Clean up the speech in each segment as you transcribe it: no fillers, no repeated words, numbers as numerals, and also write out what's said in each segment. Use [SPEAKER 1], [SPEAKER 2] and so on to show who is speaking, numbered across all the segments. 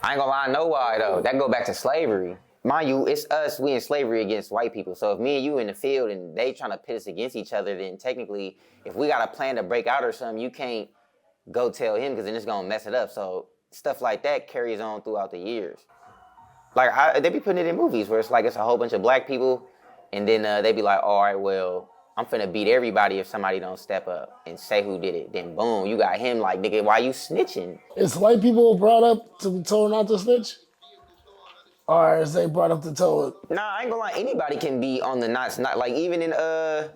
[SPEAKER 1] I ain't gonna lie, I know why though. That go back to slavery. Mind you, it's us, we in slavery against white people. So if me and you in the field and they trying to pit us against each other, then technically, if we got a plan to break out or something, you can't go tell him because then it's gonna mess it up. So stuff like that carries on throughout the years. Like they be putting it in movies where it's like it's a whole bunch of black people, and then they be like, all right, well, I'm finna beat everybody if somebody don't step up and say who did it. Then boom, you got him like, nigga, why you snitching?
[SPEAKER 2] Is white people brought up to be told not to snitch? Or is they brought up to tell it?
[SPEAKER 1] Nah, I ain't gonna lie, anybody can be on the not like even in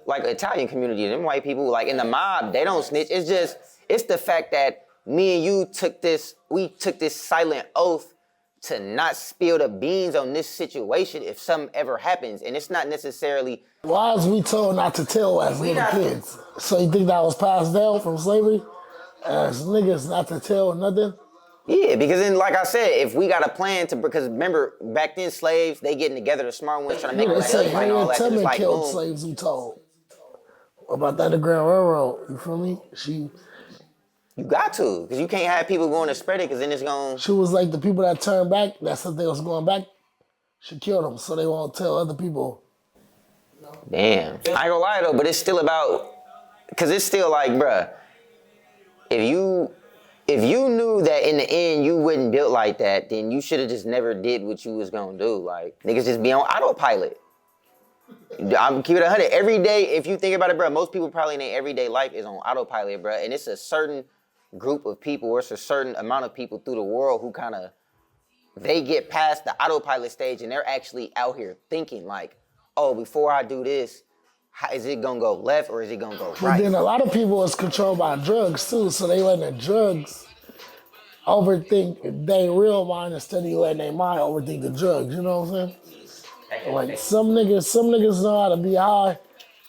[SPEAKER 1] like Italian community, them white people, like in the mob, they don't snitch. It's the fact that me and you took this silent oath to not spill the beans on this situation if something ever happens. And it's not necessarily...
[SPEAKER 2] Why is we told not to tell as little kids? So you think that was passed down from slavery? As niggas not to tell nothing?
[SPEAKER 1] Yeah, because then, like I said, if we got a plan to... Because remember, back then, slaves, they getting together, the smart ones, trying to make...
[SPEAKER 2] They say
[SPEAKER 1] Harriet
[SPEAKER 2] Tubman
[SPEAKER 1] like,
[SPEAKER 2] killed
[SPEAKER 1] boom.
[SPEAKER 2] slaves, we told. About that Underground Railroad, you feel me?
[SPEAKER 1] You got to, because you can't have people going to spread it, because then it's going...
[SPEAKER 2] She was like the people that turned back, that said they was going back, she killed them so they won't tell other people.
[SPEAKER 1] Damn. I ain't gonna lie though, but it's still about... Because it's still like, bruh, if you knew that in the end you wouldn't build like that, then you should have just never did what you was gonna do. Like, niggas just be on autopilot. I'm keep it 100. Every day, if you think about it, bro, most people probably in their everyday life is on autopilot, bro. And it's a certain group of people, or it's a certain amount of people through the world who kind of, they get past the autopilot stage and they're actually out here thinking like, oh, before I do this, how, is it gonna go left or is it gonna go right?
[SPEAKER 2] But then a lot of people is controlled by drugs too, so they letting the drugs overthink their real mind instead of letting their mind overthink the drugs, you know what I'm saying? Like some niggas know how to be high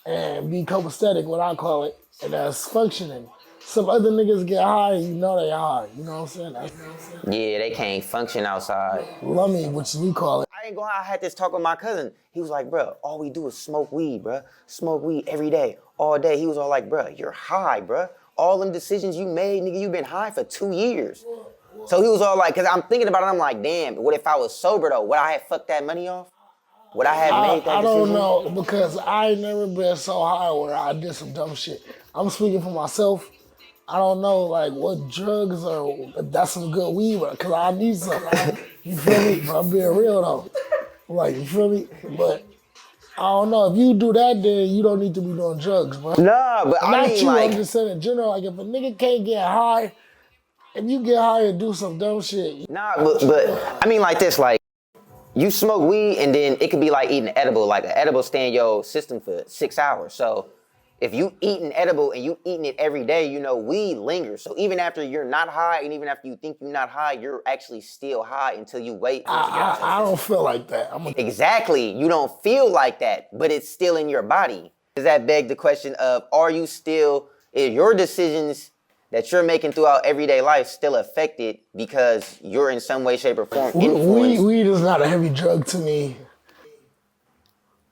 [SPEAKER 2] and be copacetic, what I call it, and that's functioning. Some other niggas get high, you know they high. You know what I'm saying?
[SPEAKER 1] Yeah, they can't function outside.
[SPEAKER 2] Lummy, which we call it.
[SPEAKER 1] I ain't gonna lie, I had this talk with my cousin. He was like, bro, all we do is smoke weed, bro. Smoke weed every day, all day. He was all like, bro, you're high, bro. All them decisions you made, nigga, you been high for 2 years. So he was all like, cause I'm thinking about it, I'm like, damn, what if I was sober though? Would I have fucked that money off? Would I have made that decision?
[SPEAKER 2] I don't know, because I ain't never been so high where I did some dumb shit. I'm speaking for myself. I don't know, like, what drugs or that's some good weed, because I need some. You feel me? But I'm being real, though. Like, you feel me? But I don't know. If you do that, then you don't need to be doing drugs, bro.
[SPEAKER 1] Nah, but I mean, like...
[SPEAKER 2] I'm just saying in general, like, if a nigga can't get high, if you get high and do some dumb shit...
[SPEAKER 1] Nah, but I mean like this, like, you smoke weed and then it could be like eating an edible. Like, an edible stay in your system for 6 hours. So... if you eat an edible and you eating it every day, you know, weed lingers. So even after you're not high and even after you think you're not high, you're actually still high until you wait.
[SPEAKER 2] I don't feel like that.
[SPEAKER 1] Exactly. You don't feel like that, but it's still in your body. Does that beg the question of, are you still, is your decisions that you're making throughout everyday life still affected because you're in some way, shape, or form influenced?
[SPEAKER 2] Weed is not a heavy drug to me.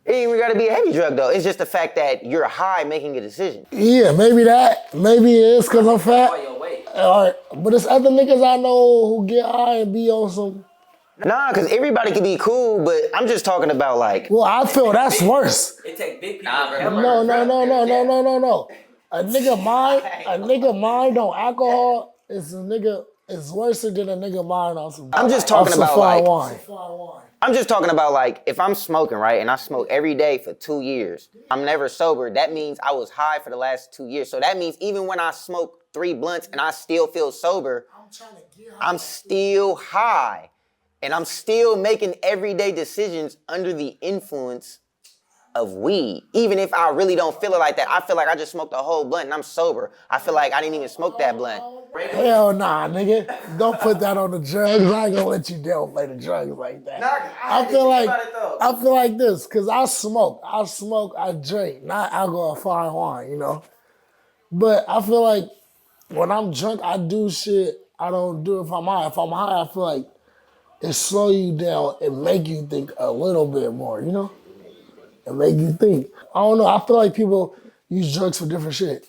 [SPEAKER 1] It ain't even gotta be a heavy drug though. It's just the fact that you're high making a decision.
[SPEAKER 2] Yeah, maybe that. Maybe it is because I'm fat. All right, but it's other niggas I know who get high and be on some.
[SPEAKER 1] Nah, because everybody can be cool, but I'm just talking about like...
[SPEAKER 2] Well, I feel that's worse.
[SPEAKER 3] It take big people.
[SPEAKER 2] No. A nigga mind on alcohol is worse than a nigga mind on some.
[SPEAKER 1] I'm just talking about
[SPEAKER 2] fine
[SPEAKER 1] like...
[SPEAKER 2] wine.
[SPEAKER 1] I'm just talking about like, if I'm smoking, right, and I smoke every day for 2 years, I'm never sober, that means I was high for the last 2 years. So that means even when I smoke 3 blunts and I still feel sober, I'm still high. And I'm still making everyday decisions under the influence of weed. Even if I really don't feel it like that, I feel like I just smoked a whole blunt and I'm sober. I feel like I didn't even smoke that blunt.
[SPEAKER 2] Hell nah, nigga. Don't put that on the drugs. I ain't gonna let you downplay the drugs like that. I feel like this, cause I smoke, I drink, not alcohol, fine wine, you know. But I feel like when I'm drunk, I do shit I don't do if I'm high. If I'm high, I feel like it slow you down and make you think a little bit more, you know? And make you think. I don't know, I feel like people use drugs for different shit.